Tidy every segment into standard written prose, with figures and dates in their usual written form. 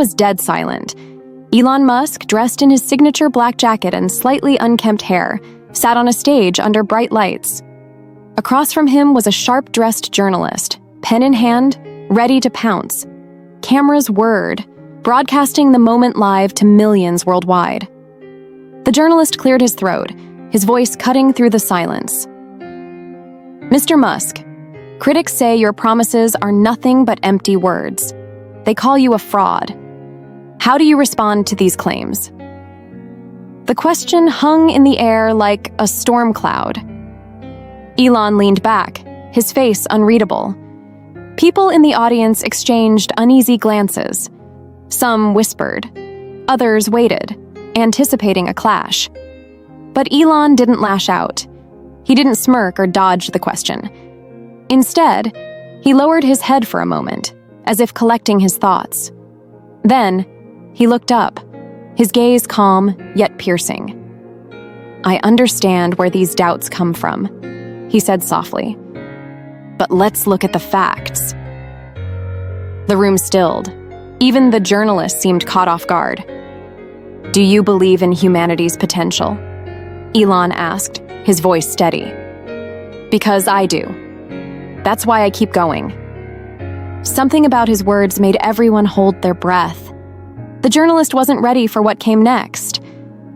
was dead silent. Elon Musk, dressed in his signature black jacket and slightly unkempt hair, sat on a stage under bright lights. Across from him was a sharp-dressed journalist, pen in hand, ready to pounce. Cameras whirred, broadcasting the moment live to millions worldwide. The journalist cleared his throat, his voice cutting through the silence. Mr. Musk, critics say your promises are nothing but empty words. They call you a fraud. How do you respond to these claims? The question hung in the air like a storm cloud. Elon leaned back, his face unreadable. People in the audience exchanged uneasy glances. Some whispered. Others waited, anticipating a clash. But Elon didn't lash out. He didn't smirk or dodge the question. Instead, he lowered his head for a moment, as if collecting his thoughts. Then, he looked up, his gaze calm yet piercing. I understand where these doubts come from, he said softly. But let's look at the facts. The room stilled. Even the journalist seemed caught off guard. Do you believe in humanity's potential? Elon asked, his voice steady. Because I do. That's why I keep going. Something about his words made everyone hold their breath. The journalist wasn't ready for what came next.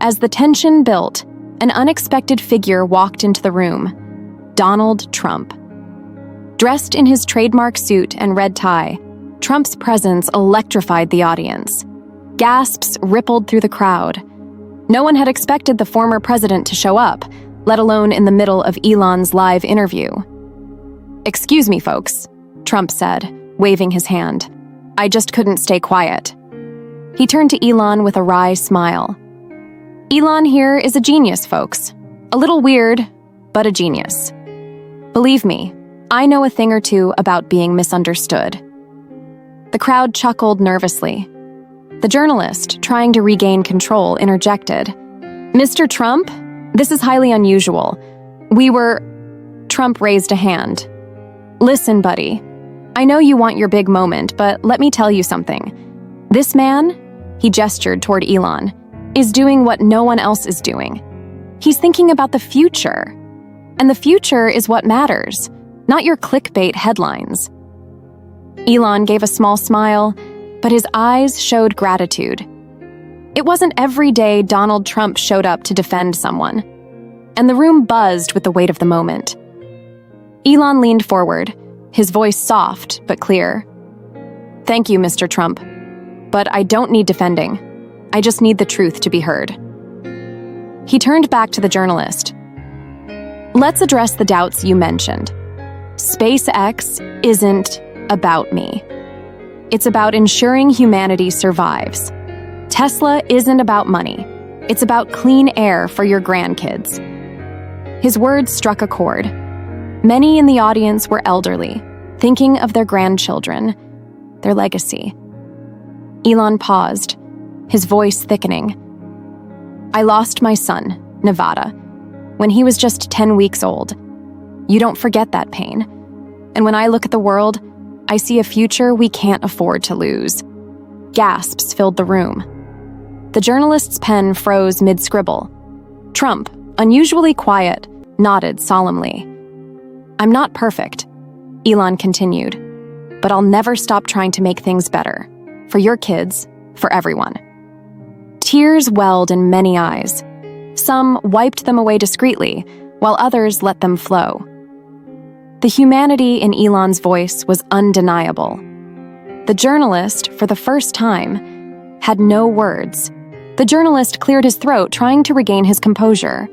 As the tension built, an unexpected figure walked into the room. Donald Trump. Dressed in his trademark suit and red tie, Trump's presence electrified the audience. Gasps rippled through the crowd. No one had expected the former president to show up, let alone in the middle of Elon's live interview. Excuse me, folks, Trump said, waving his hand. I just couldn't stay quiet. He turned to Elon with a wry smile. Elon here is a genius, folks. A little weird, but a genius. Believe me, I know a thing or two about being misunderstood. The crowd chuckled nervously. The journalist, trying to regain control, interjected. Mr. Trump, this is highly unusual. Trump raised a hand. Listen, buddy. I know you want your big moment, but let me tell you something. This man, he gestured toward Elon, is doing what no one else is doing. He's thinking about the future. And the future is what matters, not your clickbait headlines. Elon gave a small smile, but his eyes showed gratitude. It wasn't every day Donald Trump showed up to defend someone, and the room buzzed with the weight of the moment. Elon leaned forward, his voice soft but clear. Thank you, Mr. Trump, but I don't need defending. I just need the truth to be heard. He turned back to the journalist. Let's address the doubts you mentioned. SpaceX isn't about me. It's about ensuring humanity survives. Tesla isn't about money. It's about clean air for your grandkids. His words struck a chord. Many in the audience were elderly, thinking of their grandchildren, their legacy. Elon paused, his voice thickening. I lost my son, Nevada, when he was just 10 weeks old. You don't forget that pain. And when I look at the world, I see a future we can't afford to lose. Gasps filled the room. The journalist's pen froze mid-scribble. Trump, unusually quiet, nodded solemnly. I'm not perfect, Elon continued, but I'll never stop trying to make things better. For your kids, for everyone. Tears welled in many eyes. Some wiped them away discreetly, while others let them flow. The humanity in Elon's voice was undeniable. The journalist, for the first time, had no words. The journalist cleared his throat, trying to regain his composure.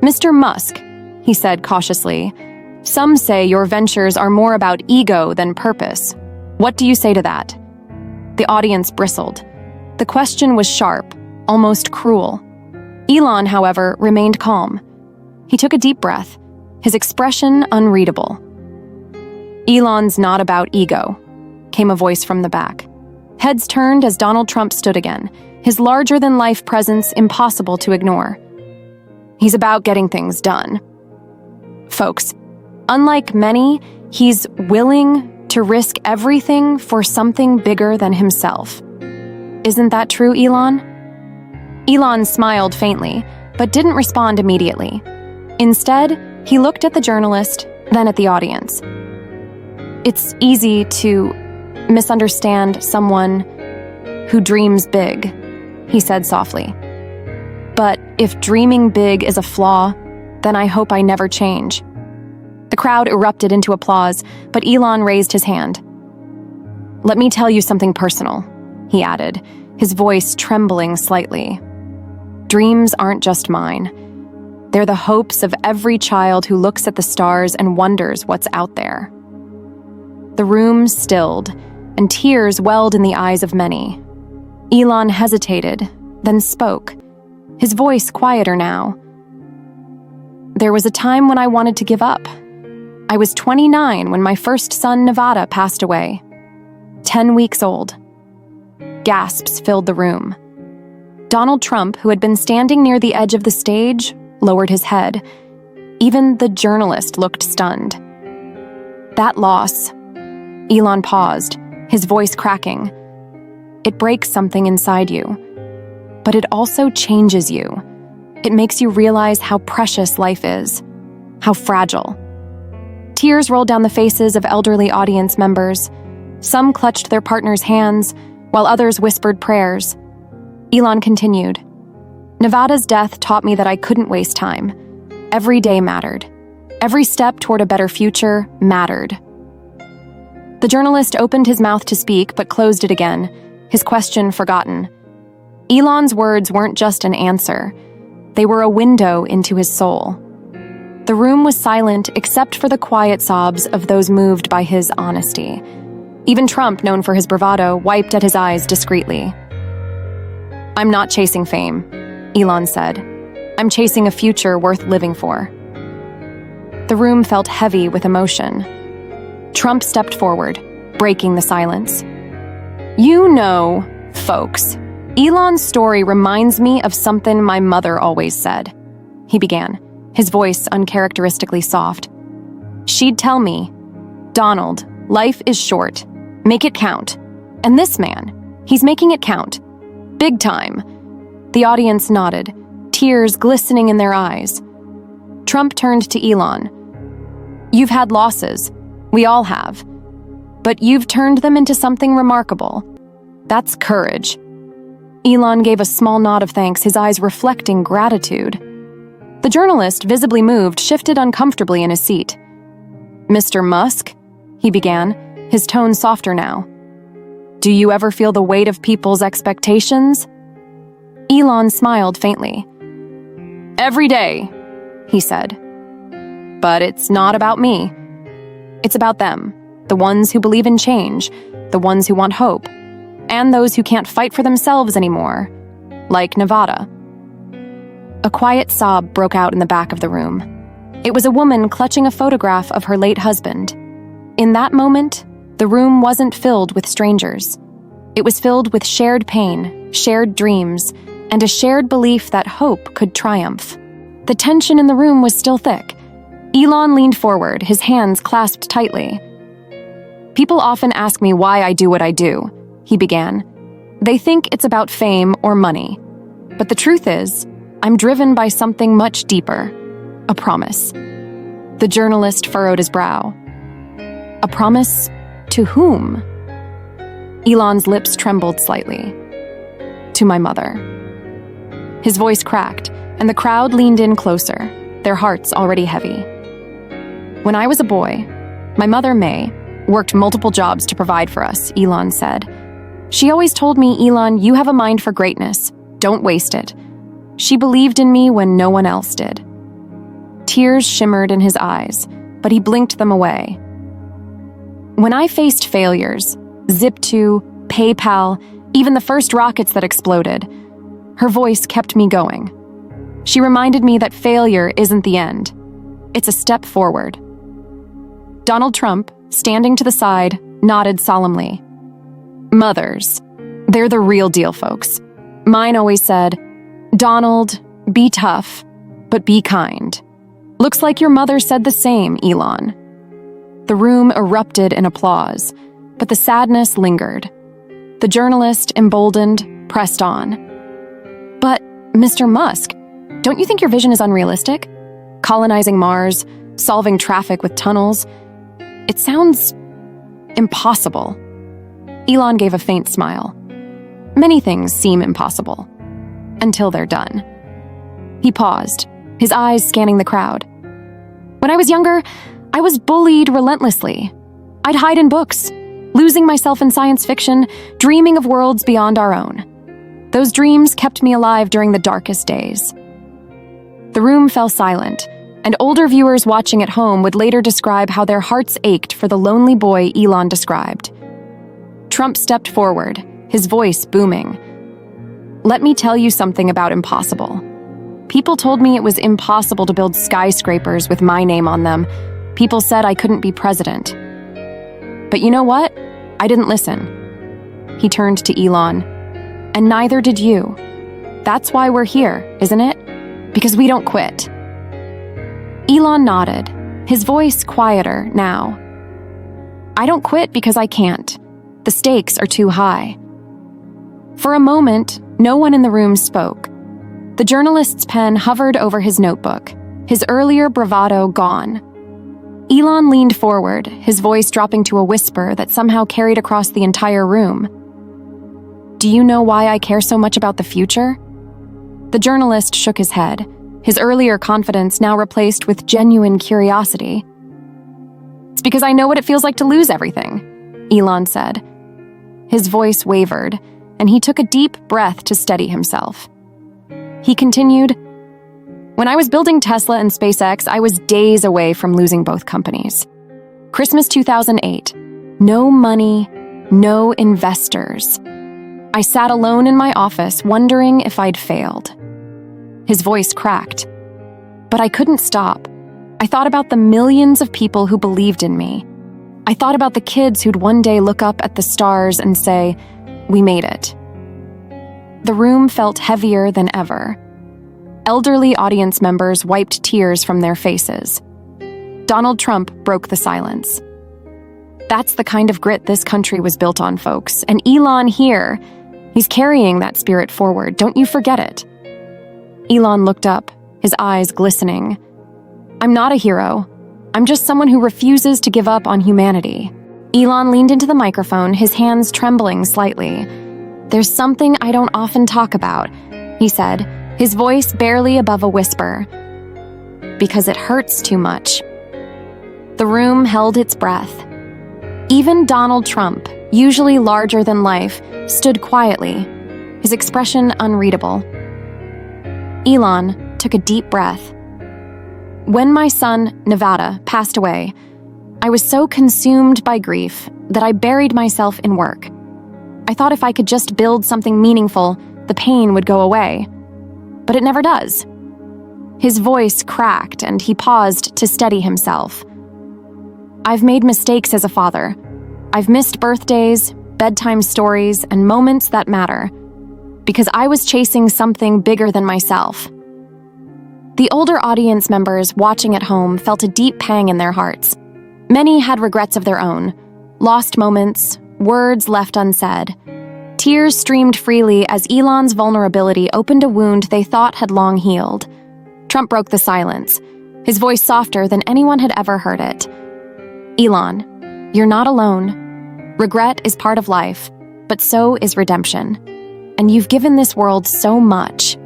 Mr. Musk, he said cautiously, some say your ventures are more about ego than purpose. What do you say to that? The audience bristled. The question was sharp, almost cruel. Elon, however, remained calm. He took a deep breath, his expression unreadable. Elon's not about ego, came a voice from the back. Heads turned as Donald Trump stood again, his larger-than-life presence impossible to ignore. He's about getting things done. Folks, unlike many, he's willing to risk everything for something bigger than himself. Isn't that true, Elon? Elon smiled faintly, but didn't respond immediately. Instead, he looked at the journalist, then at the audience. It's easy to misunderstand someone who dreams big, he said softly. But if dreaming big is a flaw, then I hope I never change. The crowd erupted into applause, but Elon raised his hand. Let me tell you something personal, he added, his voice trembling slightly. Dreams aren't just mine. They're the hopes of every child who looks at the stars and wonders what's out there. The room stilled, and tears welled in the eyes of many. Elon hesitated, then spoke, his voice quieter now. There was a time when I wanted to give up. I was 29 when my first son, Nevada, passed away. 10 weeks old. Gasps filled the room. Donald Trump, who had been standing near the edge of the stage, lowered his head. Even the journalist looked stunned. That loss. Elon paused, his voice cracking. It breaks something inside you. But it also changes you. It makes you realize how precious life is, how fragile. Tears rolled down the faces of elderly audience members. Some clutched their partners' hands, while others whispered prayers. Elon continued. Nevada's death taught me that I couldn't waste time. Every day mattered. Every step toward a better future mattered. The journalist opened his mouth to speak, but closed it again, his question forgotten. Elon's words weren't just an answer. They were a window into his soul. The room was silent except for the quiet sobs of those moved by his honesty. Even Trump, known for his bravado, wiped at his eyes discreetly. I'm not chasing fame, Elon said. I'm chasing a future worth living for. The room felt heavy with emotion. Trump stepped forward, breaking the silence. You know, folks, Elon's story reminds me of something my mother always said, he began, his voice uncharacteristically soft. She'd tell me, Donald, life is short. Make it count. And this man, he's making it count. Big time. The audience nodded, tears glistening in their eyes. Trump turned to Elon. You've had losses. We all have. But you've turned them into something remarkable. That's courage. Elon gave a small nod of thanks, his eyes reflecting gratitude. The journalist, visibly moved, shifted uncomfortably in his seat. Mr. Musk, he began, his tone softer now. Do you ever feel the weight of people's expectations? Elon smiled faintly. Every day, he said. But it's not about me. It's about them, the ones who believe in change, the ones who want hope, and those who can't fight for themselves anymore, like Nevada. A quiet sob broke out in the back of the room. It was a woman clutching a photograph of her late husband. In that moment, the room wasn't filled with strangers. It was filled with shared pain, shared dreams, and a shared belief that hope could triumph. The tension in the room was still thick. Elon leaned forward, his hands clasped tightly. People often ask me why I do what I do, he began. They think it's about fame or money. But the truth is, I'm driven by something much deeper. A promise. The journalist furrowed his brow. A promise? To whom? Elon's lips trembled slightly. To my mother. His voice cracked, and the crowd leaned in closer, their hearts already heavy. When I was a boy, my mother, May, worked multiple jobs to provide for us, Elon said. She always told me, Elon, you have a mind for greatness. Don't waste it. She believed in me when no one else did. Tears shimmered in his eyes, but he blinked them away. When I faced failures, Zip2, PayPal, even the first rockets that exploded, her voice kept me going. She reminded me that failure isn't the end. It's a step forward. Donald Trump, standing to the side, nodded solemnly. Mothers, they're the real deal, folks. Mine always said, Donald, be tough, but be kind. Looks like your mother said the same, Elon. The room erupted in applause, but the sadness lingered. The journalist, emboldened, pressed on. But, Mr. Musk, don't you think your vision is unrealistic? Colonizing Mars, solving traffic with tunnels. It sounds impossible. Elon gave a faint smile. Many things seem impossible, until they're done. He paused, his eyes scanning the crowd. When I was younger, I was bullied relentlessly. I'd hide in books, losing myself in science fiction, dreaming of worlds beyond our own. Those dreams kept me alive during the darkest days. The room fell silent, and older viewers watching at home would later describe how their hearts ached for the lonely boy Elon described. Trump stepped forward, his voice booming. Let me tell you something about impossible. People told me it was impossible to build skyscrapers with my name on them. People said I couldn't be president. But you know what? I didn't listen. He turned to Elon. And neither did you. That's why we're here, isn't it? Because we don't quit. Elon nodded, his voice quieter now. I don't quit because I can't. The stakes are too high. For a moment, no one in the room spoke. The journalist's pen hovered over his notebook, his earlier bravado gone. Elon leaned forward, his voice dropping to a whisper that somehow carried across the entire room. Do you know why I care so much about the future? The journalist shook his head, his earlier confidence now replaced with genuine curiosity. It's because I know what it feels like to lose everything, Elon said. His voice wavered, and he took a deep breath to steady himself. He continued, when I was building Tesla and SpaceX, I was days away from losing both companies. Christmas 2008. No money, no investors. I sat alone in my office wondering if I'd failed. His voice cracked. But I couldn't stop. I thought about the millions of people who believed in me. I thought about the kids who'd one day look up at the stars and say, we made it. The room felt heavier than ever. Elderly audience members wiped tears from their faces. Donald Trump broke the silence. That's the kind of grit this country was built on, folks. And Elon here, he's carrying that spirit forward. Don't you forget it. Elon looked up, his eyes glistening. I'm not a hero. I'm just someone who refuses to give up on humanity. Elon leaned into the microphone, his hands trembling slightly. There's something I don't often talk about, he said, his voice barely above a whisper. Because it hurts too much. The room held its breath. Even Donald Trump, usually larger than life, stood quietly, his expression unreadable. Elon took a deep breath. When my son, Nevada, passed away, I was so consumed by grief that I buried myself in work. I thought if I could just build something meaningful, the pain would go away. But it never does. His voice cracked and he paused to steady himself. I've made mistakes as a father. I've missed birthdays, bedtime stories, and moments that matter, because I was chasing something bigger than myself. The older audience members watching at home felt a deep pang in their hearts. Many had regrets of their own, lost moments, words left unsaid. Tears streamed freely as Elon's vulnerability opened a wound they thought had long healed. Trump broke the silence, his voice softer than anyone had ever heard it. Elon, you're not alone. Regret is part of life, but so is redemption. And you've given this world so much.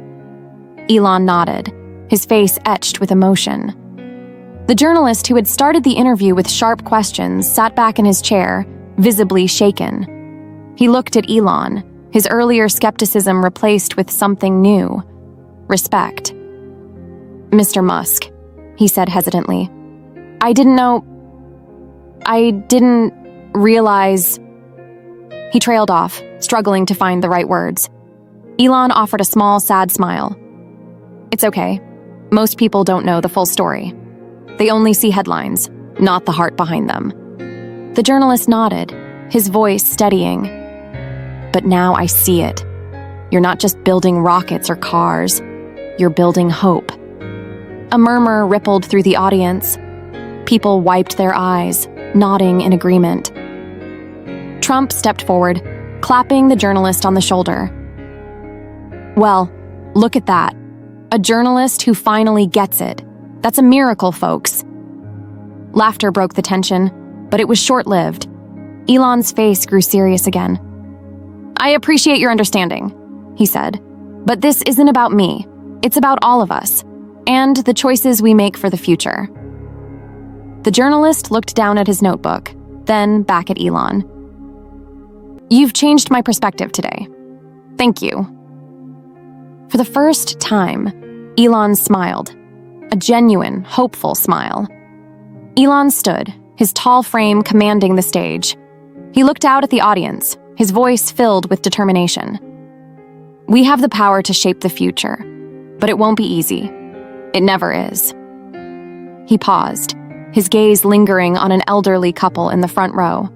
Elon nodded, his face etched with emotion. The journalist who had started the interview with sharp questions sat back in his chair, visibly shaken. He looked at Elon, his earlier skepticism replaced with something new. Respect. Mr. Musk, he said hesitantly. I didn't realize... He trailed off, struggling to find the right words. Elon offered a small, sad smile. It's okay. Most people don't know the full story. They only see headlines, not the heart behind them. The journalist nodded, his voice steadying. But now I see it. You're not just building rockets or cars. You're building hope. A murmur rippled through the audience. People wiped their eyes, nodding in agreement. Trump stepped forward, clapping the journalist on the shoulder. "Well, look at that. A journalist who finally gets it. That's a miracle, folks." Laughter broke the tension, but it was short-lived. Elon's face grew serious again. "I appreciate your understanding," he said, "but this isn't about me. It's about all of us, and the choices we make for the future." The journalist looked down at his notebook, then back at Elon. "You've changed my perspective today. Thank you." For the first time, Elon smiled, a genuine, hopeful smile. Elon stood, his tall frame commanding the stage. He looked out at the audience, his voice filled with determination. "We have the power to shape the future, but it won't be easy. It never is." He paused, his gaze lingering on an elderly couple in the front row.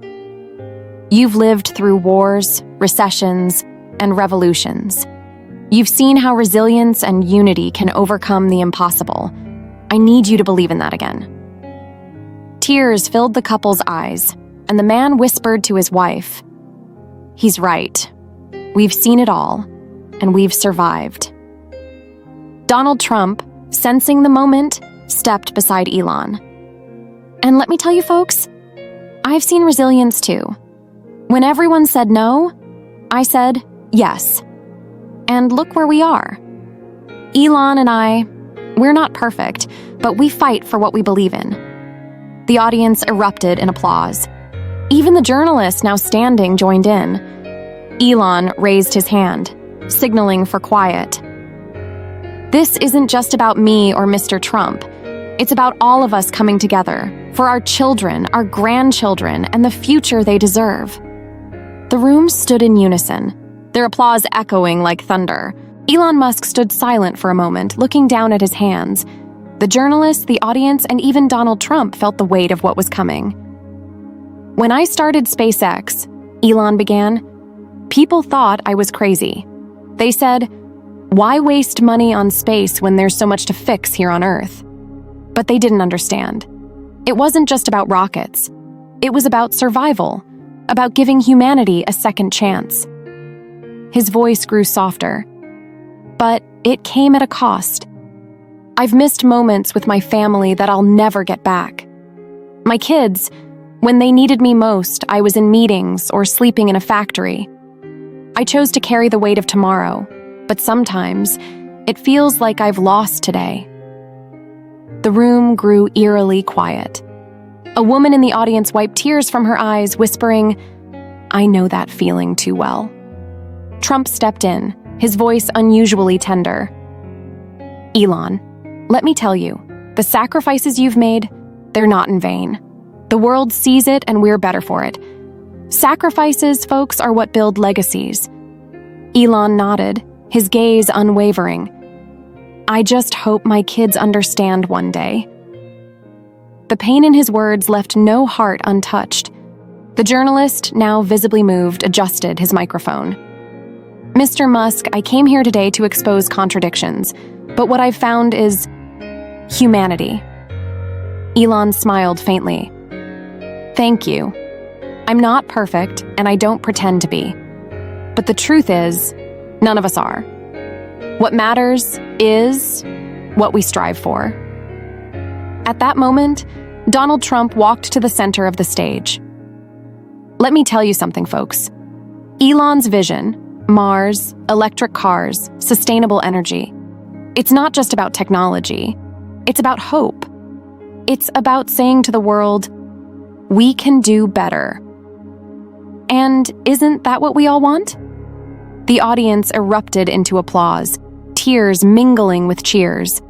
"You've lived through wars, recessions, and revolutions. You've seen how resilience and unity can overcome the impossible. I need you to believe in that again." Tears filled the couple's eyes, and the man whispered to his wife, "He's right. We've seen it all, and we've survived." Donald Trump, sensing the moment, stepped beside Elon. "And let me tell you, folks, I've seen resilience too. When everyone said no, I said yes. And look where we are. Elon and I, we're not perfect, but we fight for what we believe in." The audience erupted in applause. Even the journalist now standing joined in. Elon raised his hand, signaling for quiet. "This isn't just about me or Mr. Trump. It's about all of us coming together for our children, our grandchildren, and the future they deserve." The room stood in unison, their applause echoing like thunder. Elon Musk stood silent for a moment, looking down at his hands. The journalists, the audience, and even Donald Trump felt the weight of what was coming. "When I started SpaceX," Elon began, "people thought I was crazy. They said, 'Why waste money on space when there's so much to fix here on Earth?' But they didn't understand. It wasn't just about rockets. It was about survival, about giving humanity a second chance." His voice grew softer. "But it came at a cost. I've missed moments with my family that I'll never get back. My kids, when they needed me most, I was in meetings or sleeping in a factory. I chose to carry the weight of tomorrow, but sometimes it feels like I've lost today." The room grew eerily quiet. A woman in the audience wiped tears from her eyes, whispering, "I know that feeling too well." Trump stepped in, his voice unusually tender. "Elon, let me tell you, the sacrifices you've made, they're not in vain. The world sees it and we're better for it. Sacrifices, folks, are what build legacies." Elon nodded, his gaze unwavering. "I just hope my kids understand one day." The pain in his words left no heart untouched. The journalist, now visibly moved, adjusted his microphone. "Mr. Musk, I came here today to expose contradictions, but what I've found is humanity." Elon smiled faintly. "Thank you. I'm not perfect, and I don't pretend to be. But the truth is, none of us are. What matters is what we strive for." At that moment, Donald Trump walked to the center of the stage. "Let me tell you something, folks. Elon's vision, Mars, electric cars, sustainable energy, it's not just about technology. It's about hope. It's about saying to the world, we can do better. And isn't that what we all want?" The audience erupted into applause, tears mingling with cheers.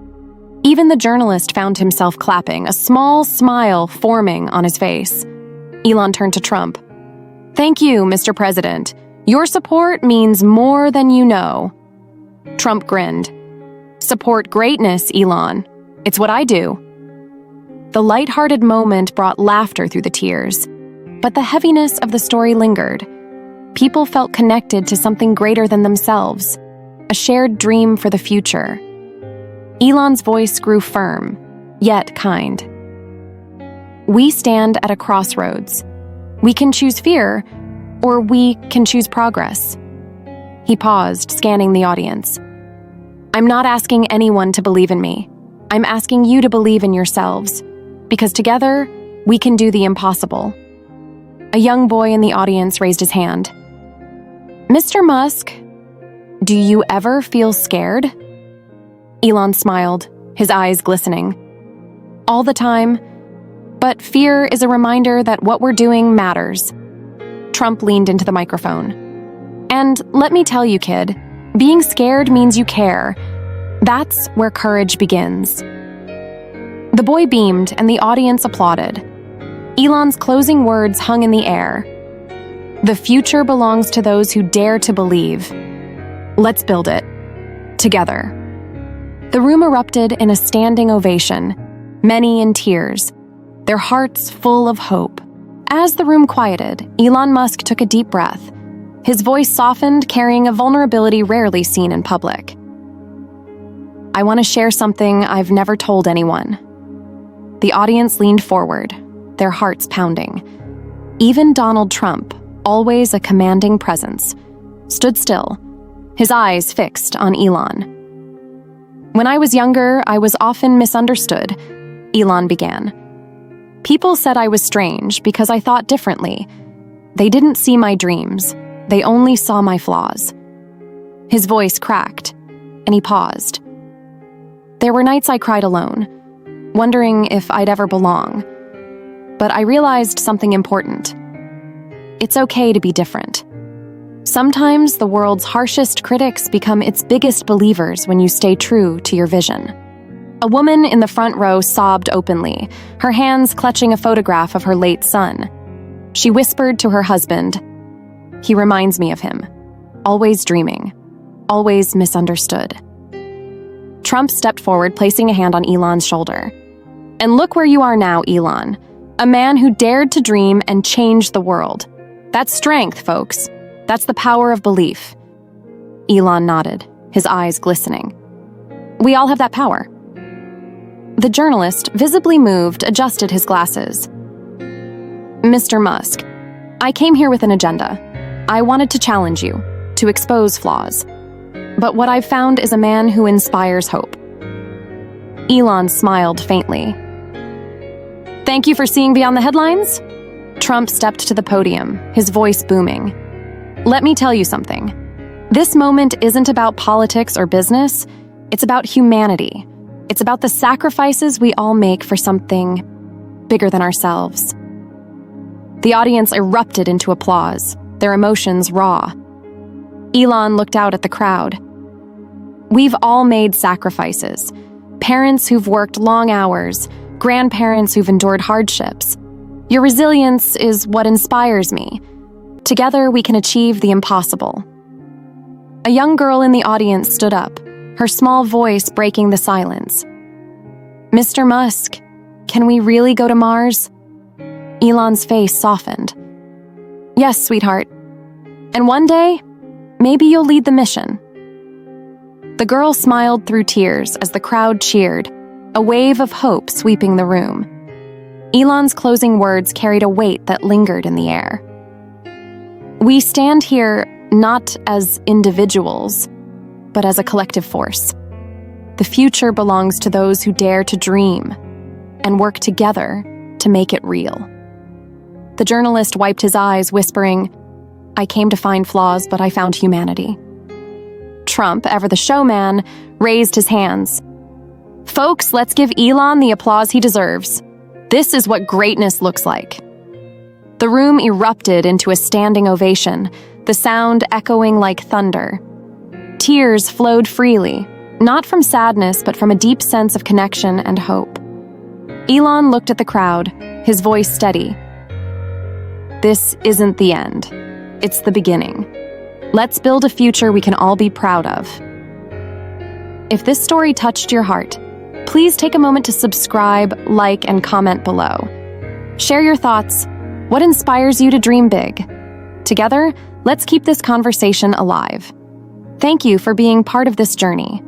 Even the journalist found himself clapping, a small smile forming on his face. Elon turned to Trump. "Thank you, Mr. President. Your support means more than you know." Trump grinned. "Support greatness, Elon. It's what I do." The lighthearted moment brought laughter through the tears, but the heaviness of the story lingered. People felt connected to something greater than themselves, a shared dream for the future. Elon's voice grew firm, yet kind. "We stand at a crossroads. We can choose fear, Or we can choose progress. He paused, scanning the audience. I'm not asking anyone to believe in me. I'm asking you to believe in yourselves, because together, we can do the impossible. A young boy in the audience raised his hand. Mr. Musk, do you ever feel scared? Elon smiled, his eyes glistening. All the time, but fear is a reminder that what we're doing matters. Trump leaned into the microphone. And let me tell you, kid, being scared means you care. That's where courage begins. The boy beamed and the audience applauded. Elon's closing words hung in the air. The future belongs to those who dare to believe. Let's build it. Together. The room erupted in a standing ovation, many in tears, their hearts full of hope. As the room quieted, Elon Musk took a deep breath. His voice softened, carrying a vulnerability rarely seen in public. I want to share something I've never told anyone. The audience leaned forward, their hearts pounding. Even Donald Trump, always a commanding presence, stood still, his eyes fixed on Elon. When I was younger, I was often misunderstood, Elon began. People said I was strange because I thought differently. They didn't see my dreams. They only saw my flaws. His voice cracked, and he paused. There were nights I cried alone, wondering if I'd ever belong. But I realized something important. It's okay to be different. Sometimes the world's harshest critics become its biggest believers when you stay true to your vision. A woman in the front row sobbed openly, her hands clutching a photograph of her late son. She whispered to her husband, "He reminds me of him. Always dreaming. Always misunderstood." Trump stepped forward, placing a hand on Elon's shoulder. And look where you are now, Elon. A man who dared to dream and change the world. That's strength, folks. That's the power of belief. Elon nodded, his eyes glistening. We all have that power. The journalist, visibly moved, adjusted his glasses. Mr. Musk, I came here with an agenda. I wanted to challenge you, to expose flaws. But what I've found is a man who inspires hope. Elon smiled faintly. Thank you for seeing beyond the headlines. Trump stepped to the podium, his voice booming. Let me tell you something. This moment isn't about politics or business. It's about humanity. It's about the sacrifices we all make for something bigger than ourselves. The audience erupted into applause, their emotions raw. Elon looked out at the crowd. We've all made sacrifices. Parents who've worked long hours, grandparents who've endured hardships. Your resilience is what inspires me. Together, we can achieve the impossible. A young girl in the audience stood up, her small voice breaking the silence. Mr. Musk, can we really go to Mars? Elon's face softened. Yes, sweetheart. And one day, maybe you'll lead the mission. The girl smiled through tears as the crowd cheered, a wave of hope sweeping the room. Elon's closing words carried a weight that lingered in the air. We stand here not as individuals, but as a collective force. The future belongs to those who dare to dream and work together to make it real. The journalist wiped his eyes, whispering, I came to find flaws, but I found humanity. Trump, ever the showman, raised his hands. Folks, let's give Elon the applause he deserves. This is what greatness looks like. The room erupted into a standing ovation, the sound echoing like thunder. Tears flowed freely, not from sadness, but from a deep sense of connection and hope. Elon looked at the crowd, his voice steady. This isn't the end. It's the beginning. Let's build a future we can all be proud of. If this story touched your heart, please take a moment to subscribe, like, and comment below. Share your thoughts. What inspires you to dream big? Together, let's keep this conversation alive. Thank you for being part of this journey.